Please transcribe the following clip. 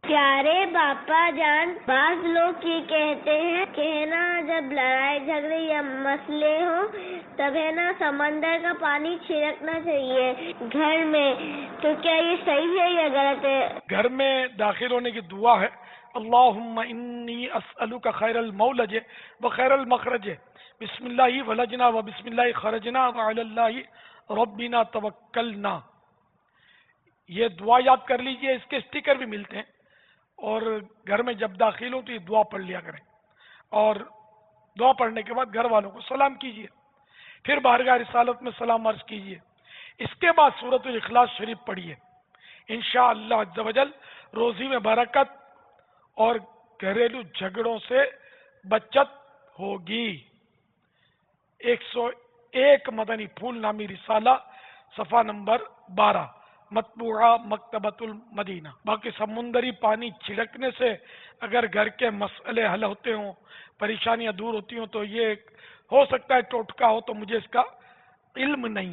پیارے باپا جان، بعض لوگ یہ کہتے ہیں کہ ہے نا جب لڑائی جھگڑے یا مسئلے ہوں تب ہے نا سمندر کا پانی چھڑکنا چاہیے گھر میں، تو کیا یہ صحیح ہے یا غلط ہے؟ گھر میں داخل ہونے کی دعا ہے، اللہم انی اسألک خیر المولج و خیر المخرج، بسم اللہ ولجنا و بسم اللہ خرجنا وعلی اللہ ربنا توکلنا. یہ دعا یاد کر لیجئے، اس کے اسٹیکر بھی ملتے ہیں، اور گھر میں جب داخل ہو تو یہ دعا پڑھ لیا کریں، اور دعا پڑھنے کے بعد گھر والوں کو سلام کیجئے، پھر بارگاہ رسالت میں سلام عرض کیجئے. اس کے بعد سورۃ الاخلاص شریف پڑھیے، انشاءاللہ عز و جل روزی میں برکت اور گھریلو جھگڑوں سے بچت ہوگی. 101 مدنی پھول نامی رسالہ، صفحہ نمبر 12، مطبوعہ مکتبۃ المدینہ. باقی سمندری پانی چھڑکنے سے اگر گھر کے مسئلے حل ہوتے ہوں، پریشانیاں دور ہوتی ہوں، تو یہ ہو سکتا ہے ٹوٹکا ہو، تو مجھے اس کا علم نہیں.